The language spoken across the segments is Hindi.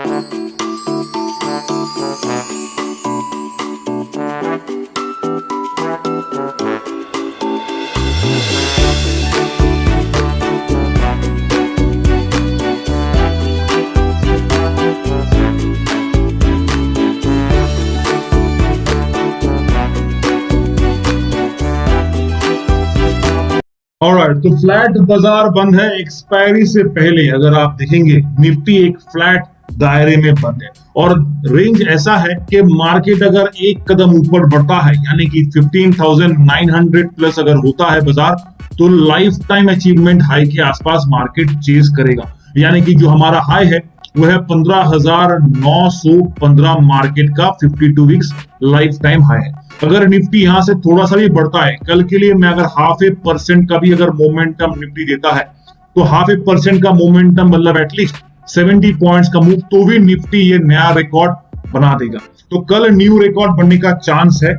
ऑलराइट, तो फ्लैट बाजार बंद है। एक्सपायरी से पहले अगर आप देखेंगे निफ्टी एक फ्लैट दायरे में बंद है और रेंज ऐसा है कि मार्केट अगर एक कदम ऊपर बढ़ता है यानी कि 15,900 प्लस अगर होता है बाजार, तो लाइफ टाइम अचीवमेंट हाई के आसपास मार्केट चेज करेगा। यानी कि जो हमारा हाई है वो है 15,915 मार्केट का 52 वीक्स लाइफ टाइम हाई है। अगर निफ्टी यहां से थोड़ा सा भी बढ़ता है, कल के लिए मैं अगर 0.5% का भी अगर मोमेंटम निफ्टी देता है तो 0.5% का मोमेंटम मतलब एटलीस्ट 70 पॉइंट्स का मूव, तो भी निफ्टी ये नया रिकॉर्ड बना देगा। तो कल न्यू रिकॉर्ड बनने का चांस है।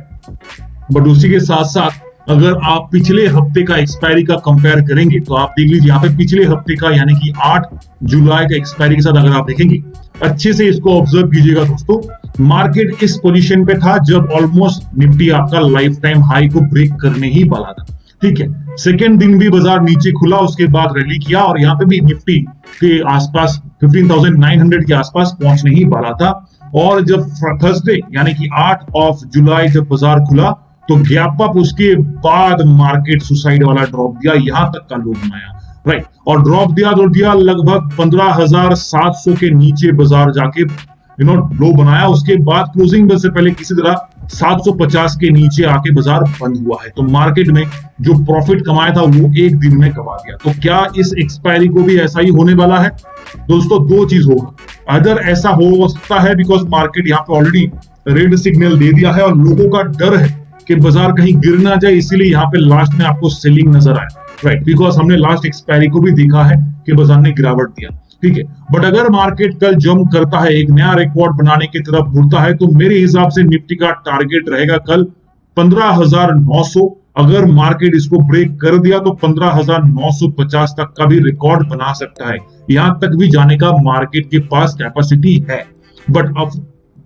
बट उसी के साथ साथ अगर आप पिछले हफ्ते का एक्सपायरी का कंपेयर करेंगे तो आप देख लीजिए यहाँ पे पिछले हफ्ते का यानी कि 8 जुलाई का एक्सपायरी के साथ अगर आप देखेंगे, अच्छे से इसको ऑब्जर्व कीजिएगा दोस्तों, मार्केट इस पोजीशन पे था जब ऑलमोस्ट निफ्टी आपका लाइफ टाइम हाई को ब्रेक करने ही वाला था। ठीक है, सेकेंड दिन भी बाजार नीचे खुला, उसके बाद रैली किया और यहाँ पे भी निफ्टी के आसपास 15,900 के आसपास पहुंचने ही वाला था। और जब थर्सडे यानी कि 8 जुलाई जब बाजार खुला तो गैप अप, उसके बाद मार्केट सुसाइड वाला ड्रॉप दिया, यहां तक का लो बनाया, राइट। और ड्रॉप दिया लगभग 15,700 के नीचे बाजार जाके लो बनाया। उसके बाद क्लोजिंग से पहले किसी तरह 750 के नीचे आके बाजार बंद हुआ है। तो मार्केट में जो प्रॉफिट कमाया था वो एक दिन में कमा दिया। तो क्या इस एक्सपायरी को भी ऐसा ही होने वाला है दोस्तों? दो चीज होगा, अदर ऐसा हो सकता है बिकॉज मार्केट यहाँ पे ऑलरेडी रेड सिग्नल दे दिया है और लोगों का डर है कि बाजार कहीं गिर ना जाए, इसीलिए यहाँ पे लास्ट में आपको सेलिंग नजर आए, राइट। बिकॉज हमने लास्ट एक्सपायरी को भी देखा है कि बाजार ने गिरावट दिया, ठीक है। बट अगर मार्केट कल जंप करता है, एक नया रिकॉर्ड बनाने की तरफ मुड़ता है, तो मेरे हिसाब से निफ्टी का टारगेट रहेगा कल 15,900। अगर मार्केट इसको ब्रेक कर दिया तो 15,950 तक का भी रिकॉर्ड बना सकता है। यहां तक भी जाने का मार्केट के पास कैपेसिटी है।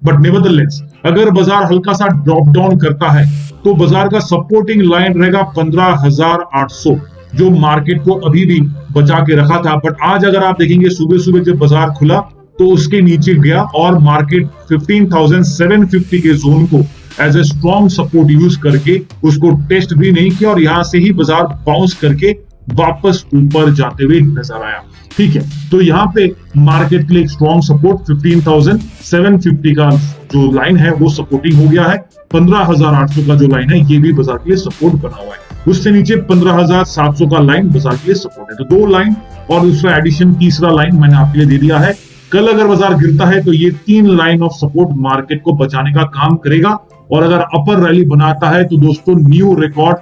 बट नेवरदलेस अगर बाजार हल्का सा ड्रॉप डाउन करता है तो बाजार का सपोर्टिंग लाइन रहेगा 15,800, जो मार्केट को अभी भी बचा के रखा था। बट आज अगर आप देखेंगे सुबह सुबह जब बाजार खुला तो उसके नीचे गया और मार्केट 15,750 के जोन को as a strong support use करके उसको टेस्ट भी नहीं किया और यहां से ही बाजार बाउंस करके वापस ऊपर जाते हुए नजर आया। ठीक है, तो यहाँ पे मार्केट के लिए एक स्ट्रॉन्ग सपोर्ट 15,750 का जो लाइन है वो सपोर्टिंग हो गया है। 15,800 का जो लाइन है ये भी बाजार के लिए सपोर्ट बना हुआ है। उससे नीचे 15,700 का लाइन बाजार के लिए सपोर्ट है। तो दो लाइन और दूसरा एडिशन तीसरा लाइन मैंने आपके लिए दे दिया है। कल अगर बाजार गिरता है तो ये 3 लाइन ऑफ सपोर्ट मार्केट को बचाने का काम करेगा और अगर अपर रैली बनाता है तो दोस्तों न्यू रिकॉर्ड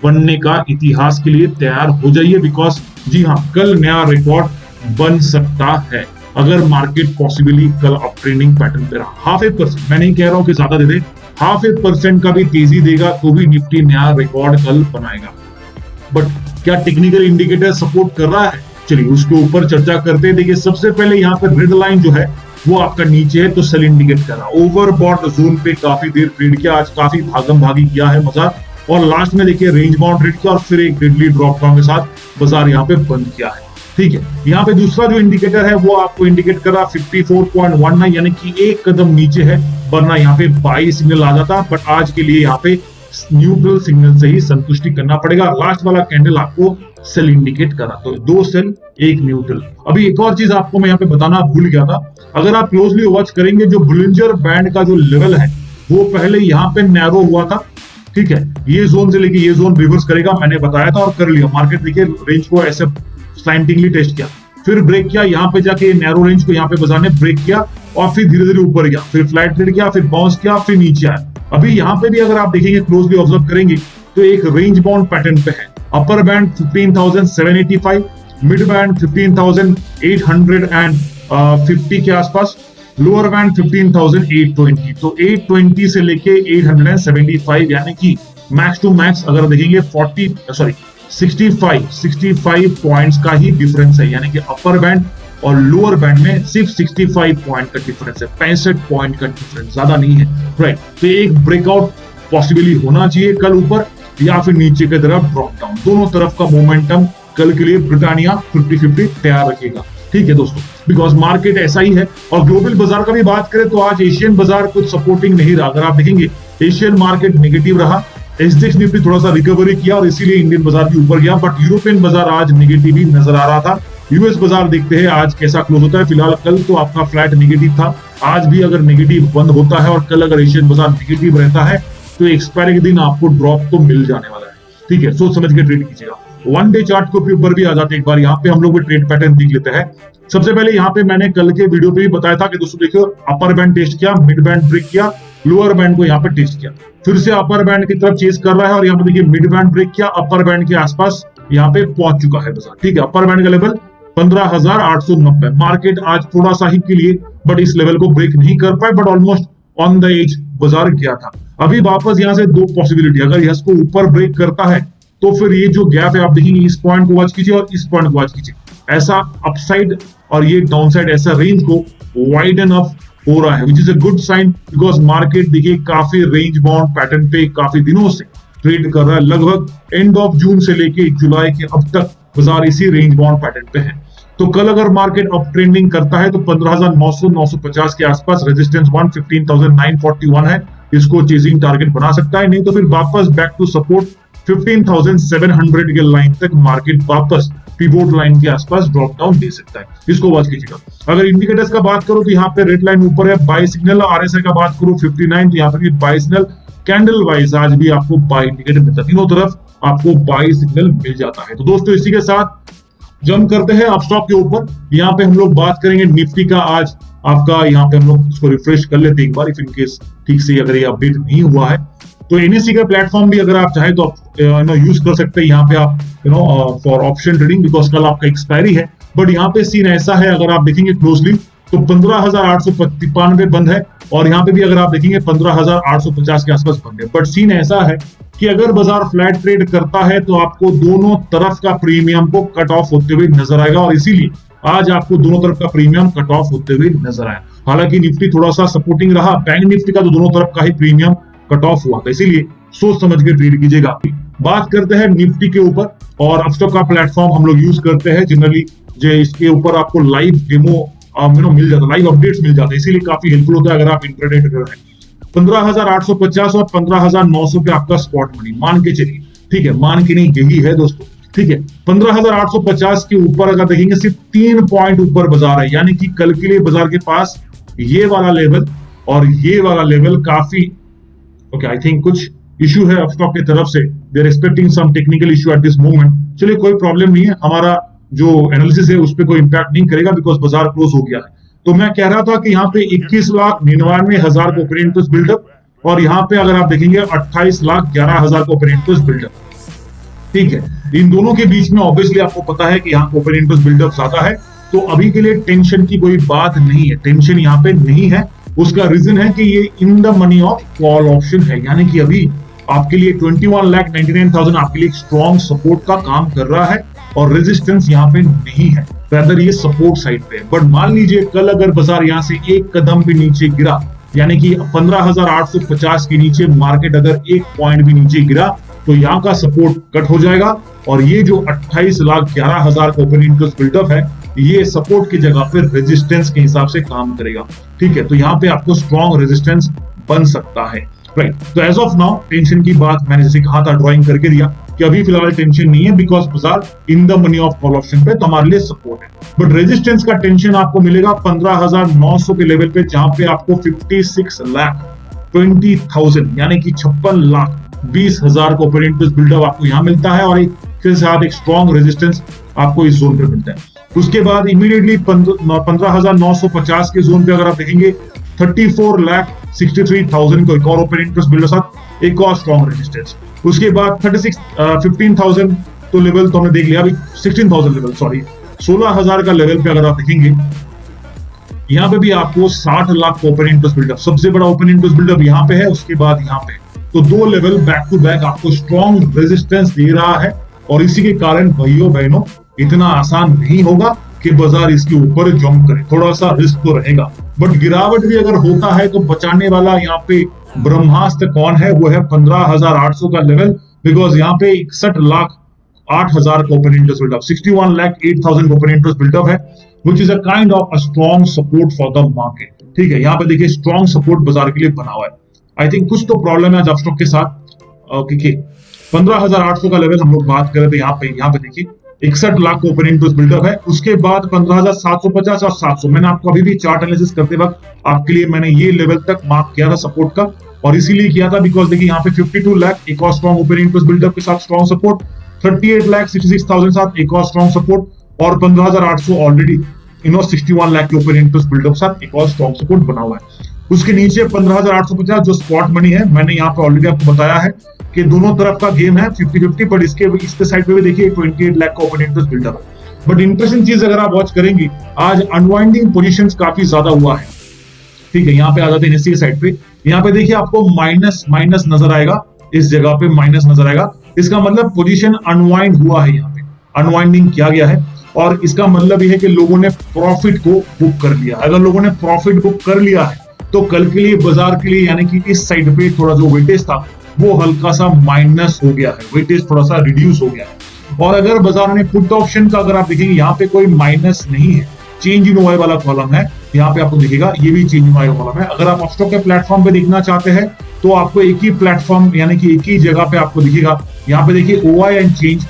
बनने का इतिहास के लिए तैयार हो जाइए। बिकॉज जी हाँ, कल नया रिकॉर्ड बन सकता है अगर मार्केट पॉसिबली कल अप ट्रेंडिंग पैटर्न पे रहा। 0.5%, मैं नहीं कह रहा हूं कि ज्यादा दे दे, 0.5% का भी तेजी देगा तो भी निफ्टी नया रिकॉर्ड कल बनाएगा। बट क्या टेक्निकल इंडिकेटर सपोर्ट कर रहा है? चलिए उसके ऊपर चर्चा करते हैं। देखिए सबसे पहले यहाँ पे रेड लाइन जो है वो आपका नीचे है तो सेल इंडिकेट कर रहा है। ओवरबॉट जोन पे काफी देर ट्रेड किया, आज काफी भागम भागी किया है बाजार और लास्ट में देखिए रेंज बाउंड ट्रेड किया और फिर एक डेडली ड्रॉप डाउन के साथ बाजार यहाँ पे बंद किया है। ठीक है, यहाँ पे दूसरा जो इंडिकेटर है वो आपको इंडिकेट कर रहा 54.19 यानी कि एक कदम नीचे है, वरना यहाँ पे बाई सिग्नल आ जाता। बट आज के लिए यहाँ पे न्यूट्रल सिग्नल से ही संतुष्टि करना पड़ेगा। लास्ट वाला कैंडल आपको सेल इंडिकेट करा, तो 2 सेल 1 न्यूट्रल। अभी एक और चीज आपको मैं यहाँ पे बताना भूल गया था, अगर आप क्लोजली वॉच करेंगे जो बुलिंजर बैंड का जो लेवल है वो पहले यहाँ पे नैरो हुआ था। ठीक है, ये जोन से लेके ये जोन रिवर्स करेगा, मैंने बताया था और कर लिया। मार्केट देखिए रेंज को ऐसे स्लाइंटिंगली टेस्ट किया, फिर ब्रेक किया, यहाँ पे जाके नैरो रेंज को यहाँ पे बाजार ने ब्रेक किया और फिर धीरे धीरे ऊपर गया, फिर फ्लैट ट्रेड किया, फिर बाउंस किया, फिर नीचे आया। अभी यहाँ पे भी अगर आप देखेंगे क्लोजली ऑब्जर्व करेंगे तो एक रेंज बाउंड पैटर्न पे है। अपर बैंड 15,785, मिड बैंड 15,850 के आसपास, लोअर बैंड 15,820। तो 820 से लेके 875 यानी कि मैक्स टू मैक्स अगर देखेंगे 65 पॉइंट्स का ही डिफरेंस है। यानी कि अपर बैंड और लोअर बैंड में सिर्फ 65 पॉइंट का डिफरेंस है, 65 पॉइंट का डिफरेंस, ज्यादा नहीं है, राइट। तो एक ब्रेकआउट पॉसिबली होना चाहिए कल ऊपर या फिर नीचे की तरफ ड्रॉप डाउन, दोनों तरफ का मोमेंटम कल के लिए ब्रिटानिया 50-50 तैयार रखेगा, ठीक है दोस्तों, बिकॉज मार्केट ऐसा ही है। और ग्लोबल बाजार का भी बात करें तो आज एशियन बाजार कुछ सपोर्टिंग नहीं रहा। अगर आप देखेंगे एशियन मार्केट नेगेटिव रहा, एसडीएक्स निफ्टी थोड़ा सा रिकवरी किया और इसीलिए इंडियन बाजार भी ऊपर गया, बट यूरोपियन बाजार आज नेगेटिव ही नजर आ रहा था। यूएस बाजार देखते हैं आज कैसा क्लोज होता है। फिलहाल कल तो आपका फ्लैट नेगेटिव था, आज भी अगर नेगेटिव बंद होता है और कल अगर एशियन बाजार नेगेटिव रहता है तो एक्सपायरी के दिन आपको ड्रॉप तो मिल जाने वाला है, ठीक है, सोच समझ के ट्रेड कीजिएगा। वन डे चार्ट के ऊपर भी आ जाते हैं एक बार, यहाँ पे हम लोग ट्रेड पैटर्न देख लेते हैं। सबसे पहले यहाँ पे मैंने कल के वीडियो पे भी बताया था कि दोस्तों देखियो अपर बैंड टेस्ट किया, मिड बैंड ब्रेक किया, लोअर बैंड को यहाँ पे टेस्ट किया, फिर से अपर बैंड की तरफ चेस कर रहा है और यहाँ पे देखिए मिड बैंड ब्रेक किया, अपर बैंड के आसपास यहाँ पे पहुंच चुका है बाजार, ठीक है। अपर बैंड का लेवल 15,890, मार्केट आज थोड़ा सा ही के लिए बट इस लेवल को ब्रेक नहीं कर पाए, but almost on the edge बाजार गया था। अभी वापस यहाँ से दो पॉसिबिलिटी, अगर इसको ऊपर ब्रेक करता है तो फिर ये जो गैप है आप देखेंगे इस पॉइंट को वॉच कीजिए और इस पॉइंट को वॉच कीजिए, ऐसा अपसाइड और ये डाउनसाइड ऐसा रेंज को वाइडन अप हो रहा है, which is a good sign, because market देखिए काफी रेंज बाउंड पैटर्न पे काफी दिनों से ट्रेड कर रहा है। लगभग एंड ऑफ जून से लेके जुलाई के अब तक बाजार इसी रेंज बाउंड पैटर्न पे है। तो कल अगर मार्केट अप ट्रेंडिंग करता है तो 15,900-950 के आसपास रेजिस्टेंस 15,941 है, इसको चेजिंग टारगेट बना सकता है, नहीं तो फिर वापस बैक टू सपोर्ट 15,700 के लाइन तक मार्केट वापस पिवोट लाइन के आसपास ड्रॉप डाउन दे सकता है, इसको वॉच कीजिएगा। अगर इंडिकेटर्स का बात करो तो यहाँ पे रेड लाइन ऊपर है, बाय सिग्नल। आरएसआई का बात करो 59, तो यहाँ पे भी बाय सिग्नल, कैंडल वाइज आज भी आपको बाय इंडिकेटर मिलता है, तीनों तरफ आपको बाय सिग्नल मिल जाता है। तो दोस्तों इसी के साथ जंप करते हैं अपस्टॉक के ऊपर। यहाँ पे हम लोग बात करेंगे निफ्टी का, आज आपका यहाँ पे हम लोग इसको रिफ्रेश कर लेते हैं एक बार, इफ इन केस ठीक से अगर ये अपडेट नहीं हुआ है तो एनएससी का प्लेटफॉर्म भी अगर आप चाहे तो आप यूज कर सकते हैं यहाँ पे आप फॉर ऑप्शन ट्रेडिंग, बिकॉज कल आपका एक्सपायरी है। बट यहाँ पे सीन ऐसा है, अगर आप देखेंगे क्लोजली तो 15,895 बंद है और यहाँ पे भी अगर आप देखेंगे 15,850 के आसपास बंद है। बट सीन ऐसा है कि अगर बाजार फ्लैट ट्रेड करता है तो आपको दोनों तरफ का प्रीमियम को कट ऑफ होते हुए नजर आएगा और इसीलिए आज आपको दोनों तरफ का प्रीमियम कट ऑफ होते हुए नजर आया। हालांकि निफ्टी थोड़ा सा सपोर्टिंग रहा, बैंक निफ्टी का तो दोनों तरफ का ही प्रीमियम कट ऑफ हुआ था, इसीलिए सोच समझ के ट्रेड कीजिएगा। बात करते हैं निफ्टी के ऊपर, और अपस्टॉक का प्लेटफॉर्म हम लोग यूज करते हैं जनरली, जो इसके ऊपर आपको लाइव डेमो मिल जाता है, लाइव अपडेट्स मिल जाते हैं, इसीलिए काफी हेल्पफुल होता है अगर आप इंट्राडे ट्रेडर हैं। 15,850 और 15,900 पे आपका स्पॉट मनी मान के चलिए, ठीक है, मान के नहीं यही है दोस्तों, ठीक है। 15,850 के ऊपर अगर देखेंगे सिर्फ 3 पॉइंट ऊपर बाजार है, यानी कि कल के लिए बाजार के पास ये वाला लेवल और ये वाला लेवल काफी ओके, आई थिंक कुछ इश्यू है अपस्टॉक की तरफ से, they are expecting some technical issue at this moment. चलिए कोई प्रॉब्लम नहीं है, हमारा जो एनालिसिस है उस पर कोई इंपैक्ट नहीं करेगा बिकॉज बाजार क्लोज हो गया है। तो मैं कह रहा था कि यहाँ पे 21,99,000 को ओपन इंटरेस्ट बिल्डअप और यहाँ पे अगर आप देखेंगे 28,11,000 को ओपन इंटरेस्ट बिल्डअप, ठीक है। इन दोनों के बीच में ऑब्वियसली आपको पता है कि यहाँ ओपन इंटरेस्ट बिल्डअप ज्यादा है, तो अभी के लिए टेंशन की कोई बात नहीं है, टेंशन यहाँ पे नहीं है। उसका रीजन है कि ये इन the money of call option है, यानी कि अभी आपके लिए 21,99,000 आपके लिए स्ट्रॉन्ग सपोर्ट का काम कर रहा है और रेजिस्टेंस यहाँ पे नहीं है, rather ये सपोर्ट साइड पे है। बट मान लीजिए कल अगर बाजार यहाँ से एक कदम भी नीचे गिरा, यानी कि 15,850 के नीचे मार्केट अगर एक पॉइंट भी नीचे गिरा तो यहाँ का सपोर्ट कट हो जाएगा और ये जो 28,11,000 का ओपन इंटरेस्ट बिल्डअप है ये सपोर्ट की जगह पे रेजिस्टेंस के हिसाब से काम करेगा, ठीक है। तो यहाँ पे आपको स्ट्रॉन्ग रेजिस्टेंस बन सकता है, राइट। तो एज ऑफ नाउ टेंशन की बात मैंने जैसे कहा था, ड्राइंग करके दिया कि अभी फिलहाल टेंशन नहीं है बिकॉज बाजार इन the money of call option पे तो हमारे लिए सपोर्ट है। बट रेजिस्टेंस का टेंशन आपको मिलेगा 15,900 के लेवल पे, जहां पे आपको 56,20,000 यानी कि 56,20,000 को ओपन इंटरेस्ट बिल्डअप आपको यहाँ मिलता है और एक के साथ एक स्ट्रॉन्ग रेजिस्टेंस आपको इस जोन पे मिलता है। उसके बाद इमीडिएटली 15,950 के जोन पे अगर आप देखेंगे 34,63,000 को एक और ओपन इंटरेस्ट बिल्डअप साथ एक और स्ट्रॉन्ग रेजिस्टेंस। उसके बाद 15,000 तो लेवल तो हमने देख लिया, अभी 16,000 लेवल, सॉरी 16,000 का लेवल पे अगर आप देखेंगे यहाँ पे भी आपको 60 लाख ओपन इंटरेस्ट बिल्डअप, सबसे बड़ा ओपन इंटरेस्ट बिल्डअप यहाँ पे है। उसके बाद यहाँ पे तो दो लेवल बैक टू बैक आपको स्ट्रॉन्ग रेजिस्टेंस दे रहा है और इसी के कारण भाइयों बहनों इतना आसान नहीं होगा कि बाजार इसके ऊपर जंप करे, थोड़ा सा रिस्क तो रहेगा। बट गिरावट भी अगर होता है तो बचाने वाला यहाँ पे ब्रह्मास्त्र कौन है, वो है 15,800 का लेवल, बिकॉज यहाँ पे 61,08,000 का open interest buildup, 61,08,000 open interest buildup है, which is a kind of a strong support for the market. ठीक है, यहाँ पे देखिए स्ट्रॉन्ग सपोर्ट बाजार के लिए बना हुआ है। आई थिंक कुछ तो प्रॉब्लम है आज स्टॉक के साथ, क्योंकि 15,800 का लेवल हम लोग बात कर रहे थे, यहाँ पे देखिए 61 लाख का ओपन इंटरेस्ट बिल्डअप है। उसके बाद 15,750 और 700, मैंने आपको अभी भी चार्ट एनालिसिस करते वक्त आपके लिए मैंने ये लेवल तक मार्क किया था सपोर्ट का, और इसीलिए किया था बिकॉज देखिए यहाँ पे 52 लाख एक और स्ट्रॉन्ग ओपन इंटरेस्ट बिल्डअप के साथ स्ट्रॉन्ग सपोर्ट, 38,66,000 साथ एक और स्ट्रॉन्ग सपोर्ट, और 15,800 ऑलरेडी 61 लाख के ओपन इंटरेस्ट बिल्डअप साथ एक और स्ट्रॉन्ग सपोर्ट बना हुआ है। उसके नीचे 15,850 जो स्पॉट मनी है, मैंने यहाँ पे ऑलरेडी आपको बताया है कि दोनों तरफ का गेम है 50-50, बट इसके साइड पे भी देखिए 28 लाख का ओपन इंटरेस्ट बिल्डअप है। बट इंटरेस्टिंग चीज अगर आप वॉच करेंगे, आज अनवाइंडिंग पोजीशंस काफी ज्यादा हुआ है। ठीक है, यहाँ पे आ जाते हैं निफ्टी की साइड पे, यहाँ पे देखिए आपको माइनस नजर आएगा, इस जगह पे माइनस नजर आएगा, इसका मतलब पोजीशन अनवाइंड हुआ है, यहाँ पे अनवाइंडिंग किया गया है, और इसका मतलब यह है कि लोगों ने प्रॉफिट को बुक कर लिया। अगर लोगों ने प्रॉफिट बुक कर लिया है तो कल के लिए बाजार के लिए, यानी कि इस साइड पे थोड़ा जो वेटेज था वो हल्का सा माइनस हो गया है, वेटेज थोड़ा सा रिड्यूस हो गया है। और अगर बाजार ने पुट ऑप्शन का अगर आप देखेंगे, यहाँ पे कोई माइनस नहीं है, चेंज इन ओआई वाला कॉलम है, यहाँ पे आपको दिखेगा ये भी चेंज इन ओआई कॉलम है। अगर आप अपस्टॉक के प्लेटफॉर्म पे देखना चाहते हैं तो आपको एक ही प्लेटफॉर्म यानी कि एक ही जगह पे आपको दिखेगा, यहाँ पे देखिए ओआई एंड चेंज,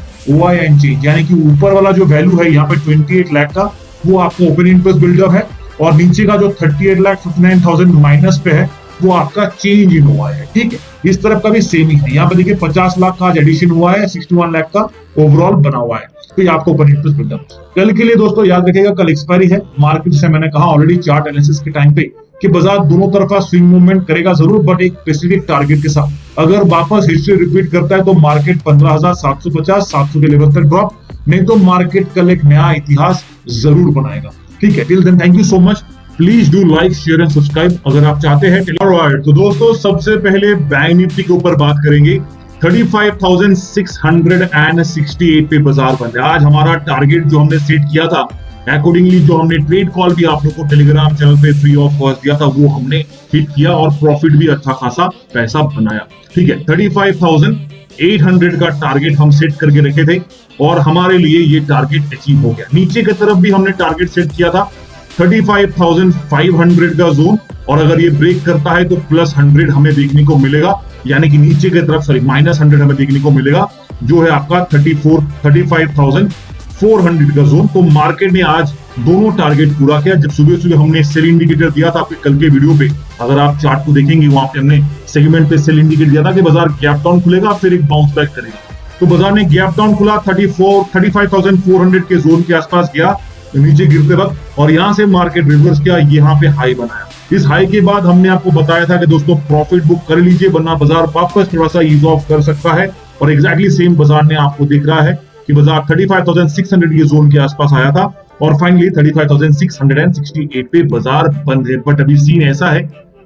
यानी कि ऊपर वाला जो वैल्यू है यहाँ पे 28 लाख का, वो आपको ओपन इंटरेस्ट बिल्डअप है, और नीचे का जो 38,59,000 माइनस पे है वो आपका चेंज इन हुआ है। ठीक है, इस तरफ का भी सेम ही है, यहाँ पे देखिए 50 लाख का आज एडिशन हुआ है, 61 लाख का ओवरऑल बना हुआ है, तो ये आपको ओपन इंटरेस्ट बिल्डअप। कल के लिए दोस्तों याद रखिएगा, कल एक्सपायरी है मार्केट, जैसे मैंने कहा ऑलरेडी चार्ट एनालिसिस के टाइम पे कि बाजार दोनों तरफा स्विंग मूवमेंट करेगा जरूर, बट एक स्पेसिफिक टारगेट के साथ। अगर वापस हिस्ट्री रिपीट करता है तो मार्केट 15,750-700 के लेवल तक ड्रॉप, नहीं तो मार्केट कल एक नया इतिहास जरूर बनाएगा। ठीक है, till then thank you so much, please do like share and subscribe अगर आप चाहते हैं। तो दोस्तों सबसे पहले बैंक निफ्टी के ऊपर बात करेंगे, 35,668 पे बाजार बंद है। आज हमारा टारगेट जो हमने सेट किया था, अकॉर्डिंगली जो हमने ट्रेड कॉल भी आप लोगों को टेलीग्राम चैनल पे फ्री ऑफ कॉस्ट दिया था, वो हमने हिट किया और प्रॉफिट भी अच्छा खासा पैसा बनाया। ठीक है, 35,800 का टारगेट हम सेट करके रखे थे और हमारे लिए ये टारगेट अचीव हो गया। नीचे की तरफ भी हमने टारगेट सेट किया था 35,500 का जोन, और अगर ये ब्रेक करता है तो +100 हमें देखने को मिलेगा, यानी कि नीचे की तरफ -100 हमें देखने को मिलेगा, जो है आपका 35,400 का जोन। तो मार्केट ने आज दोनों टारगेट पूरा किया। जब सुबह सुबह हमने सेल इंडिकेटर दिया था आपके कल के वीडियो पे, अगर आप चार्ट को देखेंगे वहां पे हमने सेगमेंट पे सेल इंडिकेटर दिया था कि बाजार गैप डाउन खुलेगा फिर एक बाउंस बैक करेगा। तो बाजार ने गैप डाउन खुला 35,400 के जोन के आसपास गया नीचे गिरते वक्त, और यहां से मार्केट रिवर्स किया, यहाँ पे हाई बनाया। इस हाई के बाद हमने आपको बताया था कि दोस्तों प्रॉफिट बुक कर लीजिए, वरना बाजार वापस थोड़ा सा ईज ऑफ कर सकता है, और एग्जैक्टली सेम बाजार ने आपको दिख रहा है कि बाजार 35,600 के जोन के आसपास आया था और फाइनली 35,668 पे बाजार बंद है। बट अभी सीन ऐसा है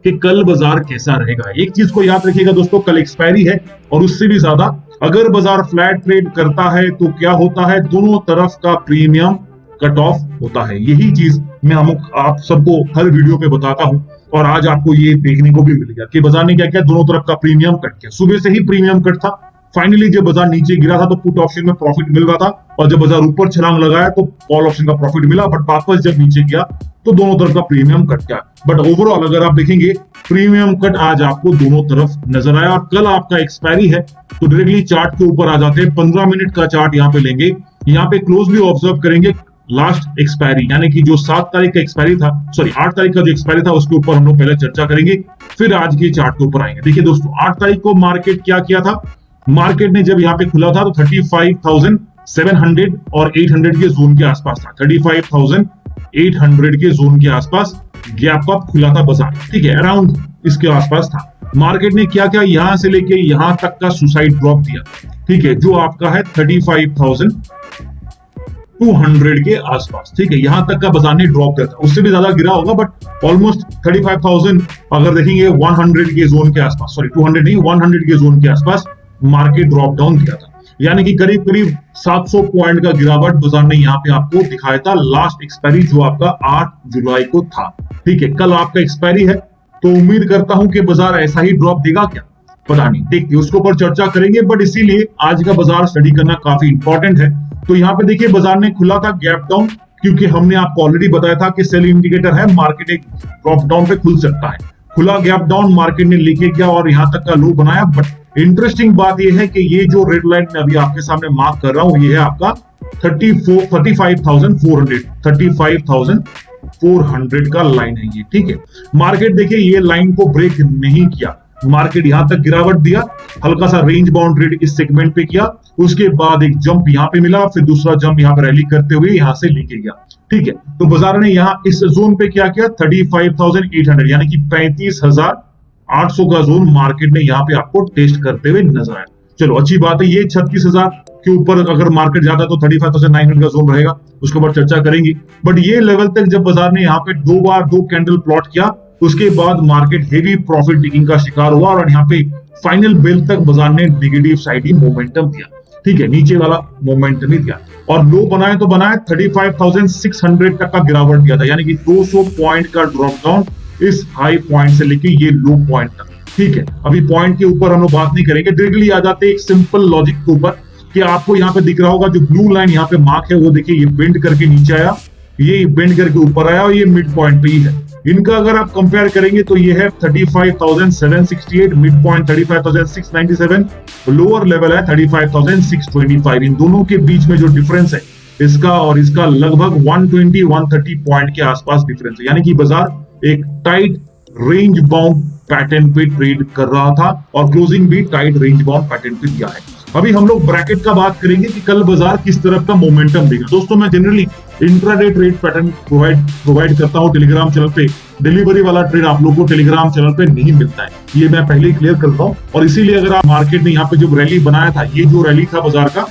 कि कल बाजार कैसा रहेगा, एक चीज को याद रखिएगा दोस्तों, कल एक्सपायरी है, और उससे भी ज्यादा अगर बाजार फ्लैट ट्रेड करता है तो क्या होता है, दोनों तरफ का प्रीमियम कट ऑफ होता है। यही चीज मैं आप सबको हर वीडियो पे बताता हूं, और आज आपको ये देखने को भी मिल गया कि बाजार ने क्या किया, दोनों तरफ का प्रीमियम कट किया। सुबह से ही प्रीमियम कट था, फाइनली जब बाजार नीचे गिरा था तो पुट ऑप्शन में प्रॉफिट मिल रहा था, और जब बाजार ऊपर छलांग लगाया तो कॉल ऑप्शन का प्रॉफिट मिला, बट वापस जब नीचे गया तो दोनों तरफ का प्रीमियम कट गया। बट ओवरऑल अगर आप देखेंगे प्रीमियम कट आज आपको दोनों तरफ नजर आया। और कल आपका एक्सपायरी है तो डायरेक्टली चार्ट के ऊपर आ जाते हैं, 15 मिनट का चार्ट यहाँ पे लेंगे, यहाँ पे क्लोजली ऑब्जर्व करेंगे लास्ट एक्सपायरी, यानी कि जो 7 तारीख का एक्सपायरी था, 8 तारीख का जो एक्सपायरी था उसके ऊपर हम लोग पहले चर्चा करेंगे, फिर आज के चार्ट के ऊपर आएंगे। देखिए दोस्तों 8 तारीख को मार्केट क्या किया था, मार्केट ने जब यहाँ पे खुला था तो 35,700 और 800 के जोन के आसपास था, 35,800 के जोन के आसपास गैप अप खुला था बाजार। ठीक है, अराउंड इसके आसपास था। मार्केट ने क्या क्या यहां से लेके यहां तक का सुसाइड ड्रॉप दिया, ठीक है, जो आपका है 35,200 के आसपास। ठीक है, यहां तक का बाजार ने ड्रॉप किया था, उससे भी ज्यादा गिरा होगा, बट ऑलमोस्ट 35,000 अगर देखेंगे 100 के जोन के आसपास, 200 नहीं 100 के जोन के आसपास मार्केट ड्रॉप डाउन किया था। यानी कि करीब करीब 700 पॉइंट का गिरावट बाजार ने यहाँ पे आपको दिखाया था। लास्ट एक्सपायरी जो आपका 8 जुलाई को था, ठीक है, कल आपका एक्सपायरी है, तो उम्मीद करता हूं कि बाजार ऐसा ही ड्रॉप देगा क्या, पता नहीं, देखते उसके ऊपर चर्चा करेंगे। बट इसीलिए आज का बाजार स्टडी करना काफी इंपॉर्टेंट है। तो यहाँ पे देखिए बाजार ने खुला था गैप डाउन, क्योंकि हमने आपको ऑलरेडी बताया था कि सेल इंडिकेटर है, मार्केट एक ड्रॉप डाउन पे खुल सकता है। खुला गैप डाउन, मार्केट ने लेके गया और यहाँ तक का लो बनाया। बट इंटरेस्टिंग बात यह है कि ये जो रेड लाइन में अभी आपके सामने मार्क कर रहा हूं, ये है आपका 35,400 का लाइन है ये, ठीक है। मार्केट देखिए ये लाइन को ब्रेक नहीं किया, मार्केट यहां तक गिरावट दिया, हल्का सा रेंज बाउंड ट्रेड इस सेगमेंट पे किया, उसके बाद एक जंप यहां पे मिला, फिर दूसरा जंप यहां पे रैली करते हुए यहां से लेके गया, ठीक है। तो बाजार ने यहां इस जोन पे क्या किया, 35,800 यानी कि 35,800 का जोन मार्केट ने यहां पे आपको टेस्ट करते हुए नजर आया। चलो अच्छी बात है, ये 36,000 के ऊपर अगर मार्केट जाता तो 35,900 का जोन रहेगा, उसके ऊपर चर्चा करेंगे। बट ये लेवल तक जब बाजार ने यहाँ पे दो बार दो कैंडल प्लॉट किया, उसके बाद मार्केट हेवी प्रॉफिट टेकिंग का शिकार हुआ और यहाँ पे फाइनल बेल तक बाजार ने नेगेटिव साइड ही मोमेंटम दिया, ठीक है, नीचे वाला मोमेंटम ही दिया और लो बनाए तो बनाए 35,600 तक का गिरावट दिया था, यानी कि 200 पॉइंट का ड्रॉप डाउन इस हाई पॉइंट से लेके ये लो पॉइंट तक, ठीक है। अभी पॉइंट के ऊपर हम लोग बात नहीं करेंगे, डायरेक्टली आ जाते हैं एक सिंपल लॉजिक के ऊपर कि आपको यहाँ पे दिख रहा होगा जो ब्लू लाइन यहाँ पे मार्क है, वो देखिए ये बेंड करके नीचे आया, ये बेंड करके ऊपर आया और ये मिड पॉइंट पे ही है। इनका अगर आप कंपेयर करेंगे तो ये है 35,768, मिड पॉइंट 35,697, लोअर लेवल है 35,625। इन दोनों के बीच में जो डिफरेंस है इसका और इसका लगभग 120-130 पॉइंट के आसपास डिफरेंस है, यानी कि बाजार एक टाइट रेंज बाउंड पैटर्न पे ट्रेड कर रहा था और क्लोजिंग भी टाइट रेंज बाउंड पैटर्न पे दिया है। अभी हम लोग ब्रैकेट का बात करेंगे कि कल बाजार किस तरफ का मोमेंटम देगा। दोस्तों मैं generally intraday trade pattern provide करता हूं टेलीग्राम चैनल पे, डिलीवरी वाला ट्रेड आप लोगों को टेलीग्राम चैनल पे नहीं मिलता है, ये मैं पहले ही क्लियर करता हूं। और इसीलिए अगर आप मार्केट ने यहाँ पे जो रैली बनाया था, ये जो रैली था बाजार का,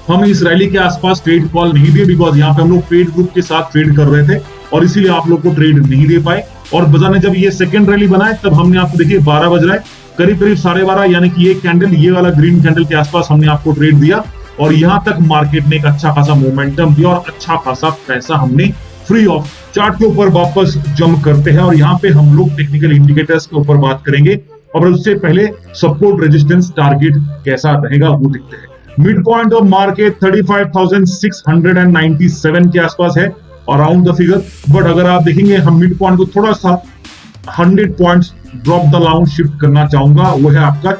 हम इस रैली के आसपास ट्रेड कॉल नहीं दिए, बिकॉज यहाँ पे हम लोग पेड ग्रुप के साथ ट्रेड कर रहे थे और इसीलिए आप लोग को ट्रेड नहीं दे पाए। और बाजार ने जब ये सेकंड रैली बनाए तब हमने आपको देखिए 12 बज रहा है, करीब करीब 12:30, यानी कि ये कैंडल, ये वाला ग्रीन कैंडल के आसपास हमने आपको ट्रेड दिया और यहां तक मार्केट ने एक अच्छा खासा मोमेंटम दिया और अच्छा खासा पैसा हमने फ्री ऑफ चार्ट के ऊपर वापस जंप करते हैं। और यहाँ पे हम लोग टेक्निकल इंडिकेटर्स के ऊपर बात करेंगे और उससे पहले सपोर्ट रेजिस्टेंस टारगेट कैसा रहेगा वो देखते हैं। मिड पॉइंट ऑफ मार्केट 35,697 के आसपास है अराउंड द फिगर। बट अगर आप देखेंगे हम मिड पॉइंट को थोड़ा सा 100 पॉइंट्स ड्रॉप द लाउन शिफ्ट करना चाहूंगा, वो है आपका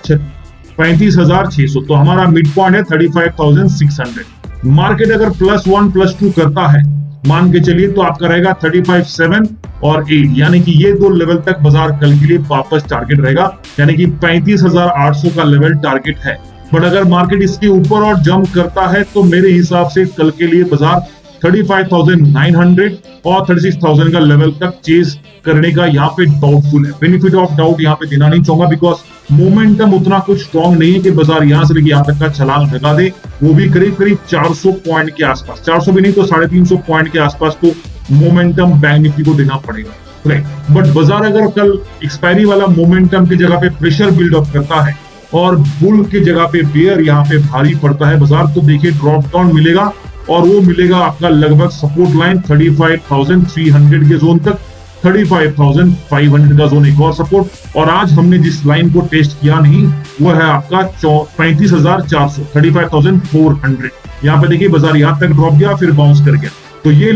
35,600। तो हमारा मिड पॉइंट है 35,600। मार्केट अगर +1 +2 करता है मान के चलिए तो आपका रहेगा 35,700 और 8, यानी कि ये दो लेवल तक बाजार कल के लिए वापस टारगेट रहेगा, यानी कि 35,800 का लेवल टारगेट है। बट अगर मार्केट इसके ऊपर और जंप करता है तो मेरे हिसाब से कल के लिए बाजार 35,900 और 36,000 का लेवल तक चेज करने का यहाँ पे डाउटफुल है। बेनिफिट ऑफ डाउट यहाँ पे देना नहीं चाहूंगा, बिकॉज मोमेंटम उतना कुछ स्ट्रॉन्ग नहीं है कि बाजार यहाँ से लेके यहाँ तक का छलांग लगा दे, वो भी करीब करीब 400 पॉइंट के आसपास, 400 भी नहीं तो 350 पॉइंट के आसपास तो मोमेंटम बैंक निफ्टी को देना पड़ेगा, राइट। बट बाजार अगर कल एक्सपायरी वाला मोमेंटम की जगह पे प्रेशर बिल्डअप करता है और बुल की जगह पे बेयर यहाँ पे भारी पड़ता है बाजार, तो देखिए ड्रॉप डाउन मिलेगा और वो मिलेगा आपका लगभग सपोर्ट लाइन 35,300 के जोन तक, 35,500 का जोन एक और सपोर्ट। और आज हमने जिस लाइन को टेस्ट किया नहीं वो है आपका 35,400, 35,400। यहाँ पे देखिए बाजार यहाँ तक ड्रॉप गया फिर बाउंस कर गया, तो ये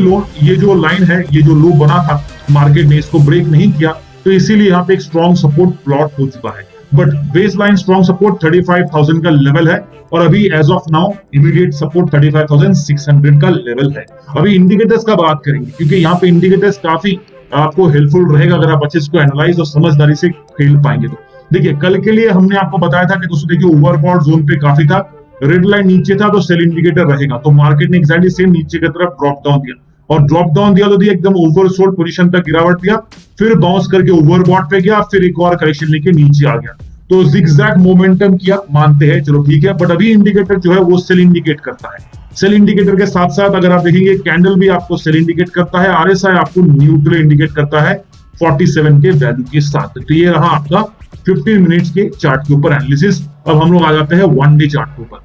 जो लाइन है, ये जो लो बना था मार्केट ने इसको ब्रेक नहीं किया, तो इसीलिए यहाँ पे एक स्ट्रॉन्ग सपोर्ट प्लॉट हो चुका है। But base line strong support 35,000 का लेवल है और अभी as of now immediate support 35,600 का लेवल है। अभी इंडिकेटर्स का बात करेंगे क्योंकि यहाँ पे इंडिकेटर्स काफी आपको हेल्पफुल रहेगा अगर आप अच्छे से एनालाइज और समझदारी से खेल पाएंगे तो। देखिए कल के लिए हमने आपको बताया था कि दोस्तों देखिए ओवरबॉट जोन पे काफी था, रेड लाइन नीचे था तो सेल इंडिकेटर रहेगा, तो मार्केट ने एक्जैक्टली सेम नीचे की तरफ ड्रॉप डाउन दिया और ड्रॉप डाउन दिया तो दिया एकदम ओवरसोल्ड पोजीशन तक गिरावट दिया, फिर बाउंस करके ओवरबॉट पे गया, फिर एक और करेक्शन लेके नीचे आ गया, तो जिगजैग मोमेंटम किया मानते हैं, चलो ठीक है। बट अभी इंडिकेटर जो है वो सेल इंडिकेट करता है। सेल इंडिकेटर के साथ साथ अगर आप देखेंगे कैंडल भी आपको सेल इंडिकेट करता है, आरएसआई आपको न्यूट्रल इंडिकेट करता है 47 के वैल्यू के साथ। तो ये रहा आपका 15 मिनट्स के चार्ट के ऊपर एनालिसिस। अब हम लोग आ जाते हैं 1 डे चार्ट के ऊपर।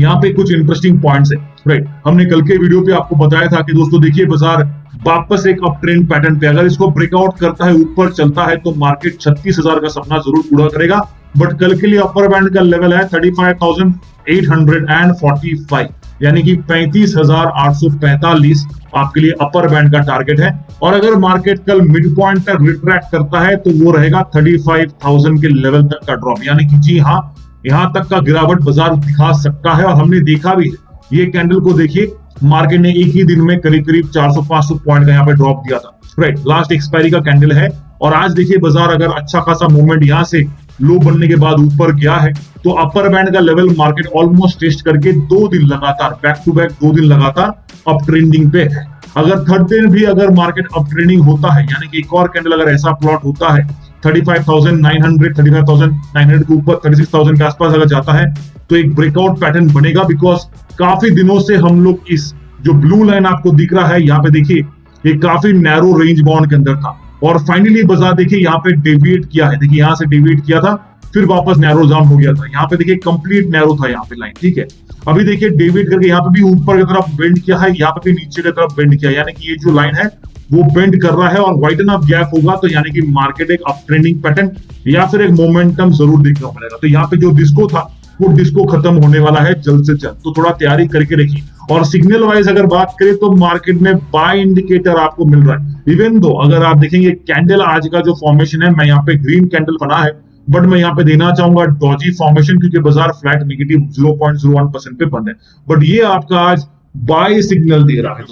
यहाँ पे कुछ इंटरेस्टिंग पॉइंट्स है, राइट। हमने कल के वीडियो पे आपको बताया था कि दोस्तों देखिए बाजार वापस एक अप ट्रेंड पैटर्न पे अगर इसको ब्रेकआउट करता है, ऊपर चलता है तो मार्केट 36,000 का सपना जरूर पूरा करेगा। बट कल के लिए अपर बैंड का लेवल है 35,845, यानी कि 35,845 आपके लिए अपर बैंड का टारगेट है। और अगर मार्केट कल मिड पॉइंट तक रिट्रैक्ट करता है तो वो रहेगा 35,000 के लेवल तक का ड्रॉप, यानी कि जी हाँ, यहां तक का गिरावट बाजार दिखा सकता है और हमने देखा भी है। ये कैंडल को देखिए, मार्केट ने एक ही दिन में करीब करीब 400-500 पॉइंट का यहाँ पे ड्रॉप दिया था, राइट। लास्ट एक्सपायरी का कैंडल है और आज देखिए बाजार अगर अच्छा खासा मूवमेंट यहाँ से लो बनने के बाद ऊपर गया है तो अपर बैंड का लेवल मार्केट ऑलमोस्ट टेस्ट करके 2 दिन लगातार बैक टू बैक 2 दिन लगातार अप ट्रेंडिंग पे है। अगर थर्ड दिन भी अगर मार्केट अप ट्रेंडिंग होता है, यानी कि एक और कैंडल अगर ऐसा प्लॉट होता है 35,900 के ऊपर 36,000 के आसपास अगर जाता है तो एक ब्रेकआउट पैटर्न बनेगा। बिकॉज काफी दिनों से हम लोग इस जो ब्लू लाइन आपको दिख रहा है यहाँ पे देखिए, ये काफी नैरो रेंज बाउंड के अंदर था और फाइनली बाजार देखिए यहाँ पे डेविएट किया है। देखिए यहाँ से डेविएट किया था, फिर वापस नैरो डाउन हो गया था। यहाँ पे देखिए कंप्लीट नैरो था यहाँ पे लाइन, ठीक है। अभी देखिए डेविएट करके यहाँ पे भी ऊपर की तरफ बेंड किया है, यहाँ पे भी नीचे की तरफ बेंड किया है, यानी कि ये जो लाइन है वो बेंड कर रहा है और वाइडन अप गैप होगा तो यानी कि मार्केट एक अप ट्रेंडिंग पैटर्न या फिर एक मोमेंटम जरूर देखने को मिलेगा। तो यहाँ पे जो डिस्को था वो डिस्को खत्म होने वाला है जल्द से जल्द, तो थोड़ा तैयारी करके रखिए। और सिग्नल वाइज अगर बात करें तो मार्केट में बाय इंडिकेटर आपको मिल रहा है। इवन दो अगर आप देखेंगे कैंडल आज का जो फॉर्मेशन है, मैं यहाँ पे ग्रीन कैंडल बना है, बट मैं यहाँ पे देना चाहूंगा डॉजी फॉर्मेशन, क्योंकि बाजार फ्लैट नेगेटिव 0.01% पे बंद है। बट ये आपका आज बाय सिग्नल दे रहा है।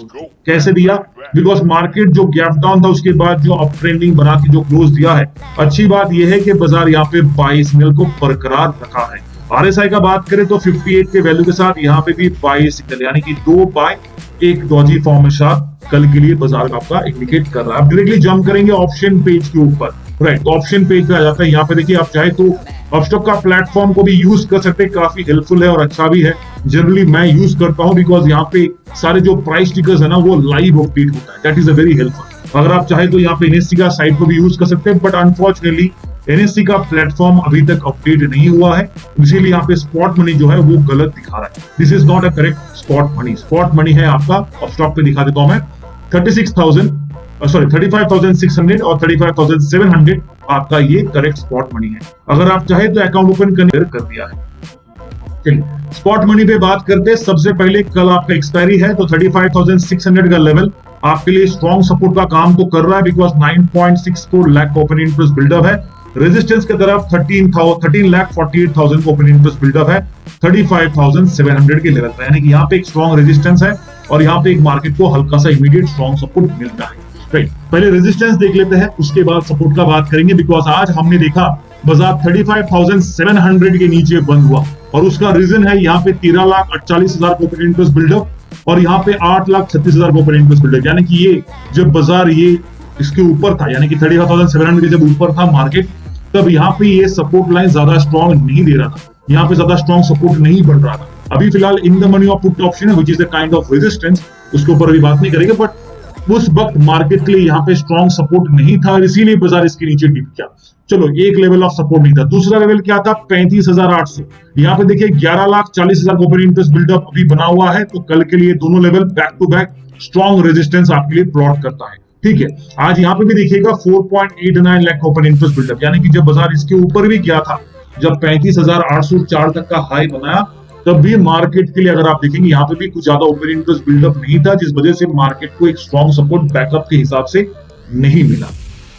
कैसे दिया? बिकॉज मार्केट जो गैप डाउन था उसके बाद जो अप ट्रेंडिंग बना के जो क्लोज दिया है, अच्छी बात यह है कि बाजार यहाँ पे बाय सिग्नल को बरकरार रखा है। आरएसआई का बात करें तो 58 के वैल्यू के साथ यहाँ पे भी बाय सिग्नल, यानी कि 2 बाय 1 डॉजी फॉर्म के साथ कल के लिए बाजार आपका इंडिकेट कर रहा है। अब डायरेक्टली जंप करेंगे ऑप्शन पेज के ऊपर, राइट। तो ऑप्शन पेज पे आ जाता है। यहाँ पे देखिए आप चाहे तो अपस्टॉक का प्लेटफॉर्म को भी यूज कर सकते हैं, काफी हेल्पफुल है और अच्छा भी है। जनरली मैं यूज करता हूँ बिकॉज यहाँ पे सारे जो प्राइस टिकर्स है ना वो लाइव अपडेट होता है, that is a very helpful. अगर आप चाहे तो यहाँ पे एनएससी का साइट को भी यूज कर सकते हैं, बट अनफॉर्चुनेटली एनएससी का प्लेटफॉर्म अभी तक अपडेट नहीं हुआ है, इसीलिए यहाँ पे स्पॉट मनी जो है वो गलत दिखा रहा है। This is not a correct spot money. Spot money है आपका, अपस्टॉक पे दिखा देता हूं मैं, 35,600 और 35,700 आपका ये करेक्ट स्पॉट मनी है। अगर आप चाहे तो अकाउंट ओपन कर दिया है। चलिए स्पॉट मनी पे बात करते हैं। सबसे पहले कल आपका एक्सपायरी है तो 35,600 का लेवल आपके लिए स्ट्रॉन्ग सपोर्ट का काम तो कर रहा है, बिकॉज 9.64 लाख का ओपन इंटरेस्ट बिल्डअप है। रेजिस्टेंस की तरफ 13,48,000 का ओपन इंटरेस्ट बिल्डअप है 35,700 के लेवल पर, यानी कि यहाँ पे एक स्ट्रॉन्ग रेजिस्टेंस है और यहाँ पे एक मार्केट को हल्का सा इमीडिएट स्ट्रॉन्ग सपोर्ट मिलता है, राइट। पहले रेजिस्टेंस देख लेते हैं, उसके बाद सपोर्ट का बात करेंगे। बिकॉज आज हमने देखा बाजार 35,700 के नीचे बंद हुआ और उसका रीजन है यहाँ पे 13,48,000 का ओपन इंटरेस्ट बिल्डअप और यहाँ पे 8,36,000 का ओपन इंटरेस्ट बिल्डअप, यानी कि ये जब बाजार ये इसके ऊपर था, यानी कि 35,700 के जब ऊपर था मार्केट, तब यहाँ पे ये सपोर्ट लाइन ज्यादा स्ट्रॉन्ग नहीं दे रहा था, यहाँ पे ज्यादा स्ट्रॉन्ग सपोर्ट नहीं बन रहा था। अभी फिलहाल in the money of put option है which is a kind of resistance, उसके ऊपर अभी बात नहीं करेंगे, बट उस वक्त मार्केट के लिए यहाँ पे स्ट्रॉन्ग सपोर्ट नहीं था, इसीलिए बाजार इसके नीचे डिप किया। चलो एक लेवल ऑफ सपोर्ट नहीं था। दूसरा लेवल क्या था? 35,800। यहाँ पे देखिए 11,40,000 का ओपन इंटरेस्ट बिल्डअप अभी बना हुआ है, तो कल के लिए दोनों level back to back strong resistance आपके लिए प्लॉट करता है, ठीक है। आज यहाँ पे भी देखिएगा 4.89 लाख ओपन इंटरेस्ट बिल्डअप, यानी कि जब बाजार इसके ऊपर भी गया था, जब 35,804 तक का हाई बनाया, तब भी मार्केट के लिए अगर आप देखेंगे यहाँ पे भी कुछ ज्यादा ओपन इंटरेस्ट बिल्डअप नहीं था, जिस वजह से मार्केट को एक स्ट्रॉन्ग सपोर्ट बैकअप के हिसाब से नहीं मिला,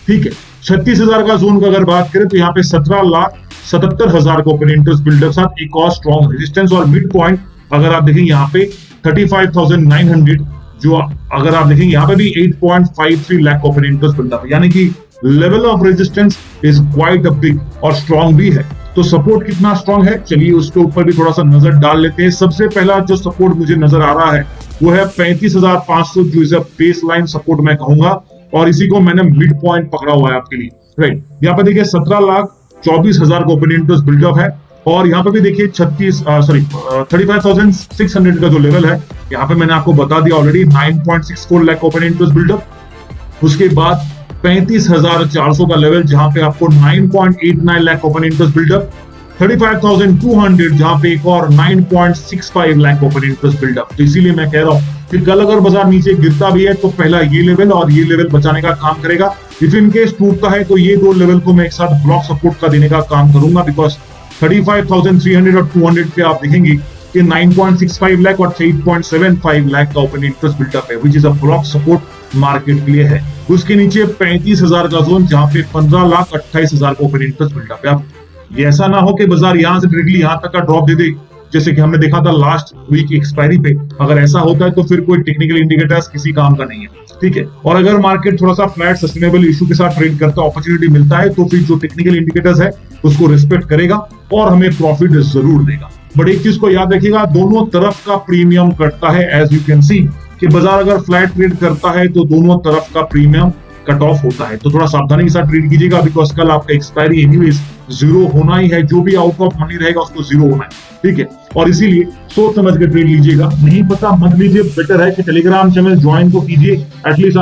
ठीक है। 36,000 का जोन का अगर बात करें तो यहाँ पे 17,77,000 का ओपन इंटरेस्ट बिल्डअप साथ एक और स्ट्रॉन्ग रेजिस्टेंस और मिड पॉइंट अगर आप देखेंगे यहाँ पे 35,900, जो अगर आप देखेंगे यहाँ पे भी 8.53 लाख ओपन इंटरेस्ट बिल्डअप, यानी कि level of resistance is quite a big और स्ट्रॉन्ग भी है। तो सपोर्ट कितना स्ट्रॉन्ग है, चलिए उसके ऊपर भी थोड़ा सा नजर डाल लेते हैं। सबसे पहला जो सपोर्ट मुझे नजर आ रहा है वो है 35,500, जो इसे बेस लाइन सपोर्ट मैं कहूंगा, और इसी को मैंने मिड पॉइंट पकड़ा हुआ है आपके लिए, राइट। यहाँ पे देखिए 17,24,000 का ओपन इंटरेस्ट बिल्डअप है और यहाँ पे भी देखिए 35,600 का जो लेवल है, यहाँ पे मैंने आपको बता दिया already 9.64 lakh open interest buildup. उसके बाद 35,400 का लेवल जहां पे आपको 9.89 लाख ओपन इंटरेस्ट बिल्डअप, 35,200 जहां पे एक और 9.65 लाख ओपन इंटरेस्ट बिल्डअप। तो इसीलिए मैं कह रहा हूं कि कल अगर बाजार नीचे गिरता भी है तो पहला ये लेवल और ये लेवल बचाने का काम करेगा। इफ इन केस टूटता है तो ये दो लेवल को मैं एक साथ ब्लॉक सपोर्ट का देने का काम करूंगा, बिकॉज 35,300 और 200 पे आप देखेंगे कि 9.65 लाख और 8.75 लाख का ओपन इंटरेस्ट बिल्डअप है, which is a block support market के लिए है। उसके नीचे 35,000 का जोन जहां पे 15,28,000 का ओपन इंटरेस्ट बिल्डअप है। अब ये ऐसा ना हो कि बाजार यहां से डायरेक्टली यहां तक का ड्रॉप दे दे, जैसे कि हमने देखा था लास्ट वीक एक्सपायरी पे। अगर ऐसा होता है तो फिर कोई टेक्निकल इंडिकेटर्स किसी काम का नहीं है, ठीक है। और अगर मार्केट थोड़ा सा फ्लैट सस्टेनेबल इशू के साथ ट्रेड करता है, अपॉर्चुनिटी मिलता है, तो फिर जो टेक्निकल इंडिकेटर्स है उसको रिस्पेक्ट करेगा और हमें प्रॉफिट जरूर देगा। बट एक चीज को याद रखिएगा, दोनों तरफ का प्रीमियम कटता है। एज यू कैन सी कि बाजार अगर फ्लैट ट्रेड करता है तो दोनों तरफ का प्रीमियम कट ऑफ होता है। तो थोड़ा सावधानी के साथ ट्रेड कीजिएगा, बिकॉज कल आपका एक्सपायरी एनीवेज जीरो होना ही है। जो भी आउट ऑफ मनी रहेगा उसको जीरो होना है, ठीक है। और इसीलिए सोच समझ के ट्रेड लीजिएगा। नहीं पता मत लीजिए, बेटर है कि टेलीग्राम चैनल ज्वाइन को कीजिए, एटलीस्ट